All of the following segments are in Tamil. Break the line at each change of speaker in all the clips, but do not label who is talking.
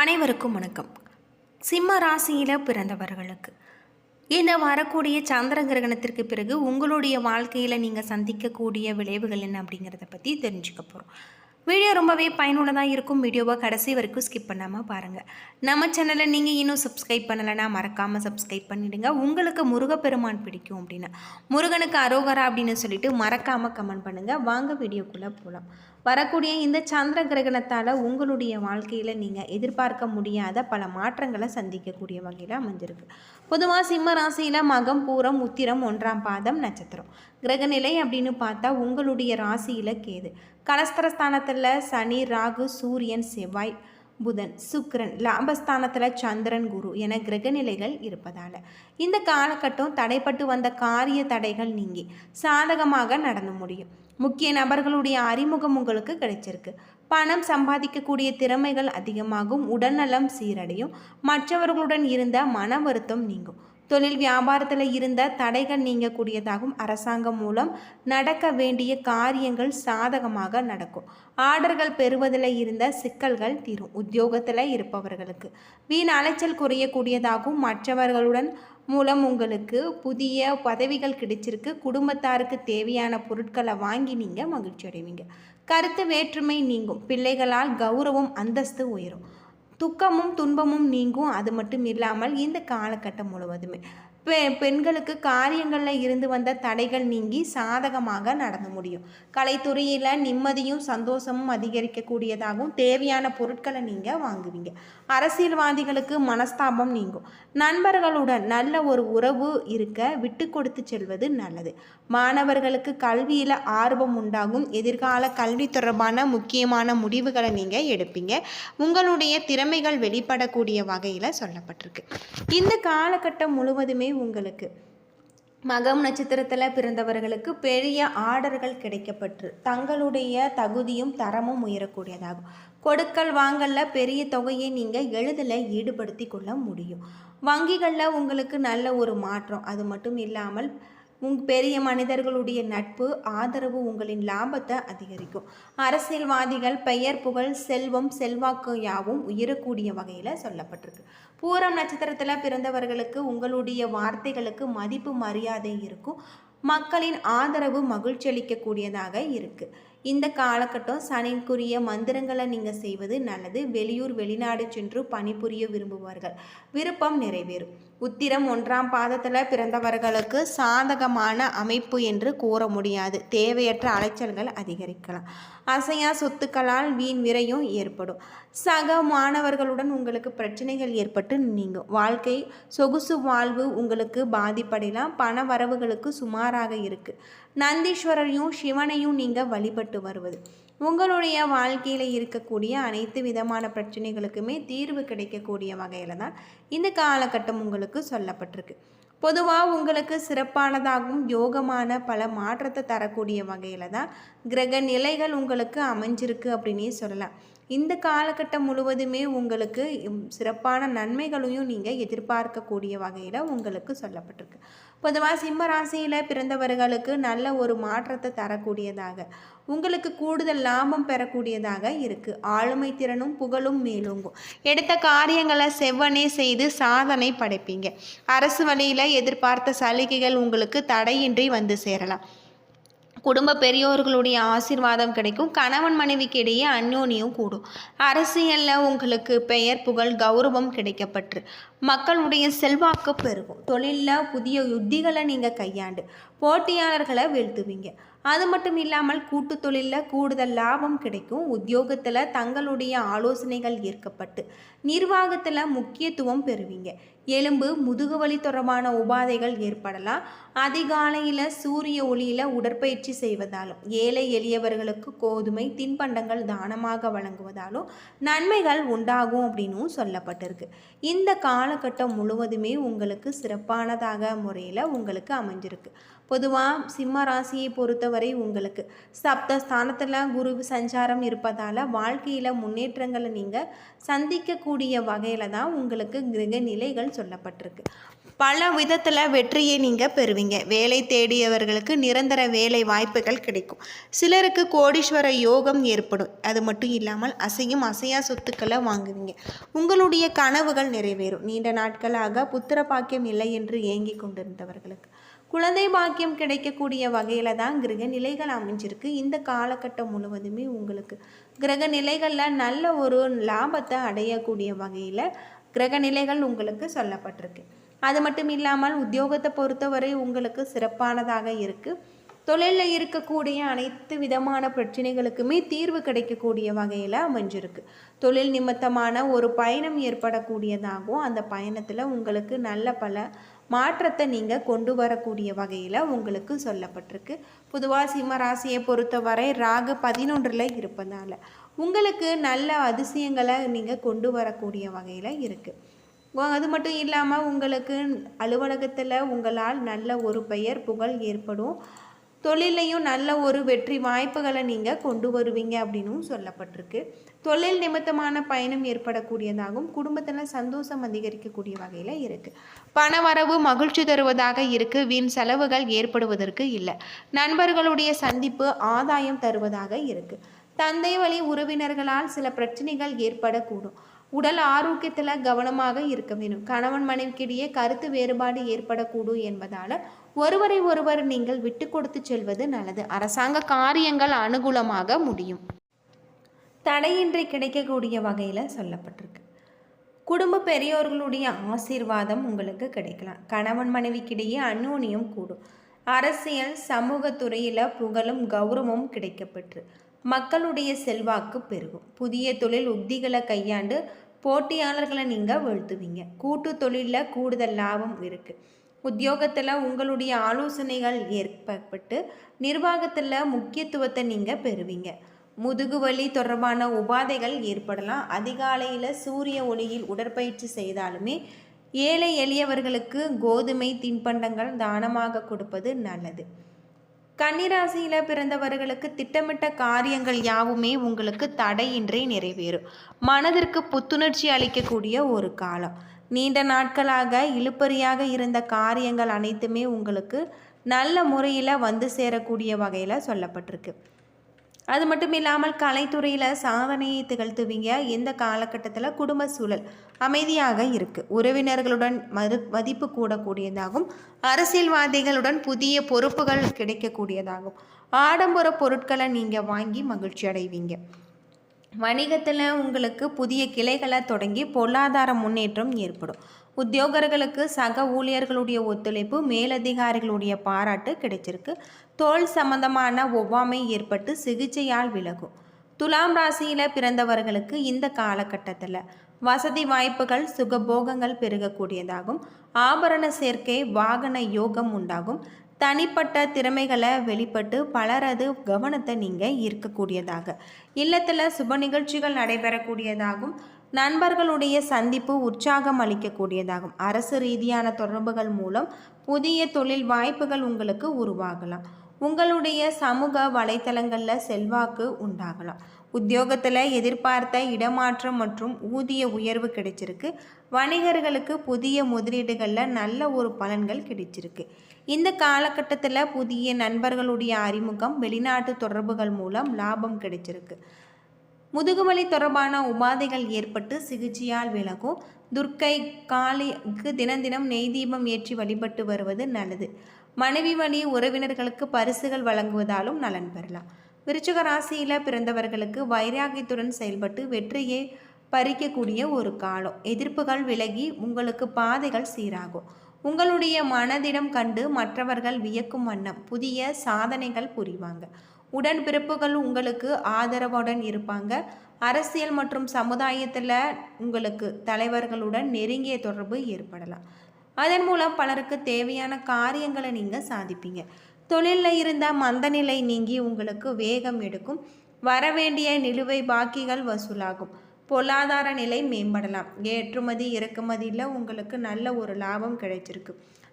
அனைவருக்கும் வணக்கம். சிம்ம ராசியில் பிறந்தவர்களுக்கு இந்த வரக்கூடிய சந்திர கிரகணத்திற்கு பிறகு உங்களுடைய வாழ்க்கையில் நீங்கள் சந்திக்கக்கூடிய விளைவுகள் என்ன அப்படிங்கிறத பற்றி தெரிஞ்சுக்க போகிறோம். வீடியோ ரொம்பவே பயனுள்ளதாக இருக்கும். வீடியோவை கடைசி வரைக்கும் ஸ்கிப் பண்ணாமல் பாருங்கள். நம்ம சேனலை நீங்கள் இன்னும் சப்ஸ்கிரைப் பண்ணலைன்னா மறக்காமல் சப்ஸ்கிரைப் பண்ணிவிடுங்க. உங்களுக்கு முருகப்பெருமான் பிடிக்கும் அப்படின்னா முருகனுக்கு அரோகரா அப்படின்னு சொல்லிட்டு மறக்காமல் கமெண்ட் பண்ணுங்கள். வாங்க வீடியோக்குள்ளே போகலாம். வரக்கூடிய இந்த சந்திர கிரகணத்தால் உங்களுடைய வாழ்க்கையில் நீங்கள் எதிர்பார்க்க முடியாத பல மாற்றங்களை சந்திக்கக்கூடிய வகையில் அமைஞ்சிருக்கு. பொதுவாக சிம்ம ராசியில் மகம், பூரம், உத்திரம் 1ஆம் பாதம் நட்சத்திரம். கிரகநிலை அப்படின்னு பார்த்தா உங்களுடைய ராசியில் கேது, கலஸ்தரஸ்தானத்தில் சனி, ராகு, சூரியன், செவ்வாய், புதன், சுக்கிரன், லாபஸ்தானத்தில் சந்திரன், குரு என கிரகநிலைகள் இருப்பதால் இந்த காலகட்டம் தடைப்பட்டு வந்த காரிய தடைகள் நீங்கி சாதகமாக நடந்து முடியும். முக்கிய நபர்களுடைய அறிமுகம் உங்களுக்கு கிடைச்சிருக்கு. பணம் சம்பாதிக்கக்கூடிய திறமைகள் அதிகமாகும். உடல்நலம் சீரடையும். மற்றவர்களுடன் இருந்த மன வருத்தம் நீங்கும். தொழில் வியாபாரத்தில் இருந்த தடைகள் நீங்கக்கூடியதாகும். அரசாங்கம் மூலம் நடக்க வேண்டிய காரியங்கள் சாதகமாக நடக்கும். ஆர்டர்கள் பெறுவதில் இருந்த சிக்கல்கள் தீரும். உத்தியோகத்தில் இருப்பவர்களுக்கு வீண் அலைச்சல் குறையக்கூடியதாகும். மற்றவர்களுடன் மூலம் உங்களுக்கு புதிய பதவிகள் கிடைச்சிருக்கு. குடும்பத்தாருக்கு தேவையான பொருட்களை வாங்கி நீங்கள் மகிழ்ச்சி அடைவீங்க. கருத்து வேற்றுமை நீங்கும். பிள்ளைகளால் கௌரவம், அந்தஸ்து உயரும். துக்கமும் துன்பமும் நீங்கும். அது மட்டும் இல்லாமல் இந்த காலகட்டம் முழுவதுமே பெண்களுக்கு காரியங்களில் இருந்து வந்த தடைகள் நீங்கி சாதகமாக நடந்து முடியும். கலைத்துறையில் நிம்மதியும் சந்தோஷமும் அதிகரிக்கக்கூடியதாகவும் தேவையான பொருட்களை நீங்கள் வாங்குவீங்க. அரசியல்வாதிகளுக்கு மனஸ்தாபம் நீங்கும். நண்பர்களுடன் நல்ல ஒரு உறவு இருக்க விட்டு கொடுத்து செல்வது நல்லது. மாணவர்களுக்கு கல்வியில் ஆர்வம் உண்டாகும். எதிர்கால கல்வி தொடர்பான முக்கியமான முடிவுகளை நீங்கள் எடுப்பீங்க. உங்களுடைய திறமைகள் வெளிப்படக்கூடிய வகையில் சொல்லப்பட்டிருக்கு. இந்த காலகட்டம் முழுவதுமே உங்களுக்கு மகம் நட்சத்திரத்தில் பிறந்தவர்களுக்கு பெரிய ஆர்டர்கள் கிடைக்கப்பட்டு தங்களுடைய தகுதியும் தரமும் உயரக்கூடியதாகும். கொடுக்கல் வாங்கல்ல பெரிய தொகையை நீங்கள் எளிதில் ஈடுபடுத்தி கொள்ள முடியும். வங்கிகளில் உங்களுக்கு நல்ல ஒரு மாற்றம். அது மட்டும் இல்லாமல் பெரிய மனிதர்களுடைய நட்பு, ஆதரவு உங்களின் லாபத்தை அதிகரிக்கும். அரசியல்வாதிகள் பெயர், புகழ், செல்வம், செல்வாக்கு யாவும் உயரக்கூடிய வகையில் சொல்லப்பட்டிருக்கு. பூரம் நட்சத்திரத்தில் பிறந்தவர்களுக்கு உங்களுடைய வார்த்தைகளுக்கு மதிப்பு மரியாதை இருக்கும். மக்களின் ஆதரவு மகிழ்ச்சி அளிக்கக்கூடியதாக இருக்குது. இந்த காலகட்டம் சனிக்குரிய மந்திரங்களை நீங்கள் செய்வது நல்லது. வெளியூர் வெளிநாடு சென்று பணிபுரிய விரும்புவார்கள். விருப்பம் நிறைவேறும். உத்திரம் 1ஆம் பாதத்தில் பிறந்தவர்களுக்கு சாதகமான அமைப்பு என்று கூற முடியாது. தேவையற்ற அலைச்சல்கள் அதிகரிக்கலாம். அசையா சொத்துக்களால் வீண் விரையும் ஏற்படும். சக மாணவர்களுடன் உங்களுக்கு பிரச்சனைகள் ஏற்பட்டு நீங்கும். வாழ்க்கை சொகுசு வாழ்வு உங்களுக்கு பாதிப்படையலாம். பண வரவுகளுக்கு சுமாராக இருக்குது. நந்தீஸ்வரரையும் சிவனையும் நீங்கள் வழிபட்டு வருவது உங்களுடைய வாழ்க்கையில் இருக்கக்கூடிய அனைத்து விதமான பிரச்சனைகளுக்குமே தீர்வு கிடைக்கக்கூடிய வகையில் தான் இந்த காலகட்டம் உங்களுக்கு சொல்லப்பட்டிருக்கு. பொதுவாக உங்களுக்கு சிறப்பானதாகவும் யோகமான பல மாற்றத்தை தரக்கூடிய வகையில் தான் கிரக நிலைகள் உங்களுக்கு அமைஞ்சிருக்கு அப்படின்னே சொல்லலாம். இந்த காலகட்டம் முழுவதுமே உங்களுக்கு சிறப்பான நன்மைகளையும் நீங்கள் எதிர்பார்க்கக்கூடிய வகையில் உங்களுக்கு சொல்லப்பட்டிருக்கு. பொதுவாக சிம்ம ராசியில் பிறந்தவர்களுக்கு நல்ல ஒரு மாற்றத்தை தரக்கூடியதாக, உங்களுக்கு கூடுதல் லாபம் பெறக்கூடியதாக இருக்குது. ஆளுமை திறனும் புகழும் மேலோங்கும். எடுத்த காரியங்களை செவ்வனே செய்து சாதனை படைப்பீங்க. அரசு வழியில் எதிர்பார்த்த சலுகைகள் உங்களுக்கு தடையின்றி வந்து சேரலாம். குடும்ப பெரியோர்களுடைய ஆசீர்வாதம் கிடைக்கும். கணவன் மனைவிக்கு இடையே அந்யோன்யம் கூடும். அரசியலில் உங்களுக்கு பெயர், புகழ், கௌரவம் கிடைக்கப்பட்டு மக்களுடைய செல்வாக்கு பெருகும். தொழிலில் புதிய யுத்திகளை நீங்கள் கையாண்டு போட்டியாளர்களை வீழ்த்துவீங்க. அது மட்டும் இல்லாமல் கூட்டு தொழிலில் கூடுதல் லாபம் கிடைக்கும். உத்தியோகத்தில் தங்களுடைய ஆலோசனைகள் ஏற்கப்பட்டு நிர்வாகத்தில் முக்கியத்துவம் பெறுவீங்க. எலும்பு முதுகுவலி தொடர்பான உபாதைகள் ஏற்படலாம். அதிகாலையில் சூரிய ஒளியில் உடற்பயிற்சி செய்வதாலும் ஏழை எளியவர்களுக்கு கோதுமை தின்பண்டங்கள் தானமாக வழங்குவதாலும் நன்மைகள் உண்டாகும் அப்படின்னும் சொல்லப்பட்டிருக்கு. இந்த காலகட்டம் முழுவதுமே உங்களுக்கு சிறப்பானதாக முறையில் உங்களுக்கு அமைஞ்சிருக்கு. பொதுவாக சிம்ம ராசியை பொறுத்தவரை உங்களுக்கு சப்தஸ்தானத்தில் குரு சஞ்சாரம் இருப்பதால் வாழ்க்கையில் முன்னேற்றங்களை நீங்கள் சந்திக்கக்கூடிய வகையில் தான் உங்களுக்கு கிரக நிலைகள் சொல்லப்பட்டிருக்கு. பல விதத்தில் வெற்றியை நீங்கள் பெறுவீங்க. வேலை தேடியவர்களுக்கு நிரந்தர வேலை வாய்ப்புகள் கிடைக்கும். சிலருக்கு கோடீஸ்வர யோகம் ஏற்படும். அது மட்டும் இல்லாமல் அசையா சொத்துக்களை வாங்குவீங்க. உங்களுடைய கனவுகள் நிறைவேறும். நீண்ட நாட்களாக புத்திர பாக்கியம் இல்லை என்று ஏங்கி கொண்டிருந்தவர்களுக்கு குழந்தை பாக்கியம் கிடைக்கக்கூடிய வகையில் தான் கிரக நிலைகள் அமைஞ்சிருக்கு. இந்த காலகட்டம் முழுவதுமே உங்களுக்கு கிரக நிலைகளில் நல்ல ஒரு லாபத்தை அடையக்கூடிய வகையில் கிரக நிலைகள் உங்களுக்கு சொல்லப்பட்டிருக்கு. அது மட்டும் இல்லாமல் உத்தியோகத்தை பொறுத்தவரை உங்களுக்கு சிறப்பானதாக இருக்குது. தொழிலில் இருக்கக்கூடிய அனைத்து விதமான பிரச்சனைகளுக்குமே தீர்வு கிடைக்கக்கூடிய வகையில் அமைஞ்சிருக்கு. தொழில் நிமித்தமான ஒரு பயணம் ஏற்படக்கூடியதாகவும் அந்த பயணத்தில் உங்களுக்கு நல்ல பல மாற்றத்தை நீங்கள் கொண்டு வரக்கூடிய வகையில் உங்களுக்கு சொல்லப்பட்டிருக்கு. பொதுவாக சிம்ம ராசியை பொறுத்தவரை ராகு 11ல் இருப்பதால் உங்களுக்கு நல்ல அதிசயங்களை நீங்கள் கொண்டு வரக்கூடிய வகையில் இருக்குது. அது மட்டும் இல்லாமல் உங்களுக்கு அலுவலகத்தில் உங்களால் நல்ல ஒரு பெயர் புகழ் ஏற்படும். தொழிலையும் நல்ல ஒரு வெற்றி வாய்ப்புகளை நீங்கள் கொண்டு வருவீங்க அப்படின்னும் சொல்லப்பட்டிருக்கு. தொழில் நிமித்தமான பயணம் ஏற்படக்கூடியதாகவும் குடும்பத்தில் சந்தோஷம் அதிகரிக்கக்கூடிய வகையில் இருக்குது. பண வரவு மகிழ்ச்சி தருவதாக இருக்குது. வீண் செலவுகள் ஏற்படுவதற்கு இல்லை. நண்பர்களுடைய சந்திப்பு ஆதாயம் தருவதாக இருக்குது. தந்தை வழி உறவினர்களால் சில பிரச்சனைகள் ஏற்படக்கூடும். உடல் ஆரோக்கியத்தில் கவனமாக இருக்க வேண்டும். கணவன் மனைவிக்கிடையே கருத்து வேறுபாடு ஏற்படக்கூடும் என்பதால் ஒருவரை நீங்கள் விட்டு கொடுத்து செல்வது நல்லது. அரசாங்க காரியங்கள் அனுகூலமாக முடியும். தடையின்றி கிடைக்கக்கூடிய வகையில் சொல்லப்பட்டிருக்கு. குடும்ப பெரியோர்களுடைய ஆசீர்வாதம் உங்களுக்கு கிடைக்கலாம். கணவன் மனைவிக்கிடையே அந்யோன்யம் கூடும். அரசியல் சமூக துறையில் புகழும் கௌரவமும் கிடைக்கப்பெற்று மக்களுடைய செல்வாக்கு பெருகும். புதிய தொழில் உத்திகளை கையாண்டு போட்டியாளர்களை நீங்கள் வீழ்த்துவீங்க. கூட்டு தொழிலில் கூடுதல் லாபம் இருக்குது. உத்தியோகத்தில் உங்களுடைய ஆலோசனைகள் ஏற்பட்டு நிர்வாகத்தில் முக்கியத்துவத்தை நீங்கள் பெறுவீங்க. முதுகு வலி தொடர்பான உபாதைகள் ஏற்படலாம். அதிகாலையில் சூரிய ஒளியில் உடற்பயிற்சி செய்தாலுமே ஏழை எளியவர்களுக்கு கோதுமை தின்பண்டங்கள் தானமாக கொடுப்பது நல்லது. கன்னிராசியில் பிறந்தவர்களுக்கு திட்டமிட்ட காரியங்கள் யாவுமே உங்களுக்கு தடையின்றி நிறைவேறும். மனதிற்கு புத்துணர்ச்சி அளிக்கக்கூடிய ஒரு காலம். நீண்ட நாட்களாக இழுபறியாக இருந்த காரியங்கள் அனைத்துமே உங்களுக்கு நல்ல முறையில் வந்து சேரக்கூடிய வகையில் சொல்லப்பட்டிருக்கு. அது மட்டும் இல்லாமல் கலைத்துறையில் சாதனையை திகழ்த்துவீங்க. இந்த காலகட்டத்தில் குடும்ப சூழல் அமைதியாக இருக்குது. உறவினர்களுடன் மதிப்பு கூடக்கூடியதாகும். அரசியல்வாதிகளுடன் புதிய பொறுப்புகள் கிடைக்கக்கூடியதாகும். ஆடம்பர பொருட்களை நீங்கள் வாங்கி மகிழ்ச்சி அடைவீங்க. வணிகத்தில் உங்களுக்கு புதிய கிளைகளை தொடங்கி பொருளாதார முன்னேற்றம் ஏற்படும். உத்தியோகர்களுக்கு சக ஊழியர்களுடைய ஒத்துழைப்பு மேலதிகாரிகளுடைய பாராட்டு கிடைச்சிருக்கு. தோல் சம்பந்தமான ஒவ்வாமை ஏற்பட்டு சிகிச்சையால் விலகும். துலாம் ராசியில் பிறந்தவர்களுக்கு இந்த காலகட்டத்தில் வசதி வாய்ப்புகள் சுகபோகங்கள் பெருகக்கூடியதாகும். ஆபரண சேர்க்கை வாகன யோகம் உண்டாகும். தனிப்பட்ட திறமைகளை வெளிப்பட்டு பலரது கவனத்தை நீங்கள் ஈர்க்கக்கூடியதாக இல்லத்தில் சுப நிகழ்ச்சிகள் நடைபெறக்கூடியதாகும். நண்பர்களுடைய சந்திப்பு உற்சாகம் அளிக்கக்கூடியதாகும். அரசு ரீதியான தொடர்புகள் மூலம் புதிய தொழில் வாய்ப்புகள் உங்களுக்கு உருவாகலாம். உங்களுடைய சமூக வலைத்தளங்களில் செல்வாக்கு உண்டாகலாம். உத்தியோகத்தில் எதிர்பார்த்த இடமாற்றம் மற்றும் ஊதிய உயர்வு கிடைச்சிருக்கு. வணிகர்களுக்கு புதிய முதலீடுகளில் நல்ல ஒரு பலன்கள் கிடைச்சிருக்கு. இந்த காலகட்டத்தில் புதிய நண்பர்களுடைய அறிமுகம், வெளிநாட்டு தொடர்புகள் மூலம் லாபம் கிடைச்சிருக்கு. முதுகுவலி தொடர்பான உபாதைகள் ஏற்பட்டு சிகிச்சையால் விலகும். துர்க்கை காளிக்கு தினம் நெய் தீபம் ஏற்றி வழிபட்டு வருவது நல்லது. மனைவி வழி உறவினர்களுக்கு பரிசுகள் வழங்குவதாலும் நலன் பெறலாம். விருச்சிக ராசியில் பிறந்தவர்களுக்கு வைராகியத்துடன் செயல்பட்டு வெற்றியை பறிக்கக்கூடிய ஒரு காலம். எதிர்ப்புகள் விலகி உங்களுக்கு பாதைகள் சீராகும். உங்களுடைய மனதிடம் கண்டு மற்றவர்கள் வியக்கும் வண்ணம் புதிய சாதனைகள் புரிவாங்க. உடன்பிறப்புகள் உங்களுக்கு ஆதரவுடன் இருப்பாங்க. அரசியல் மற்றும் சமுதாயத்தில் உங்களுக்கு தலைவர்களுடன் நெருங்கிய தொடர்பு ஏற்படலாம். அதன் மூலம் பலருக்கு தேவையான காரியங்களை நீங்கள் சாதிப்பீங்க. தொழிலில் இருந்த மந்தநிலை நீங்கி உங்களுக்கு வேகம் எடுக்கும். வரவேண்டிய நிலுவை பாக்கிகள் வசூலாகும். பொருளாதார நிலை மேம்படலாம். ஏற்றுமதி இறக்குமதியில் உங்களுக்கு நல்ல ஒரு லாபம் கிடைச்சிருக்கு.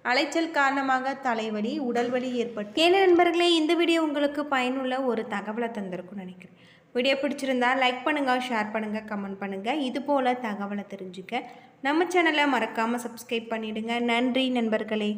அலைச்சல் காரணமாக தலைவலி உடல்வலி ஏற்பட்டு. ஏன்னா நண்பர்களே, இந்த வீடியோ உங்களுக்கு பயனுள்ள ஒரு தகவலை தந்திருக்கும்னு நினைக்கிறேன். வீடியோ பிடிச்சிருந்தா லைக் பண்ணுங்கள், ஷேர் பண்ணுங்கள், கமெண்ட் பண்ணுங்கள். இது போல் தகவலை தெரிஞ்சுக்க நம்ம சேனலை மறக்காமல் சப்ஸ்கிரைப் பண்ணிவிடுங்க. நன்றி நண்பர்களே.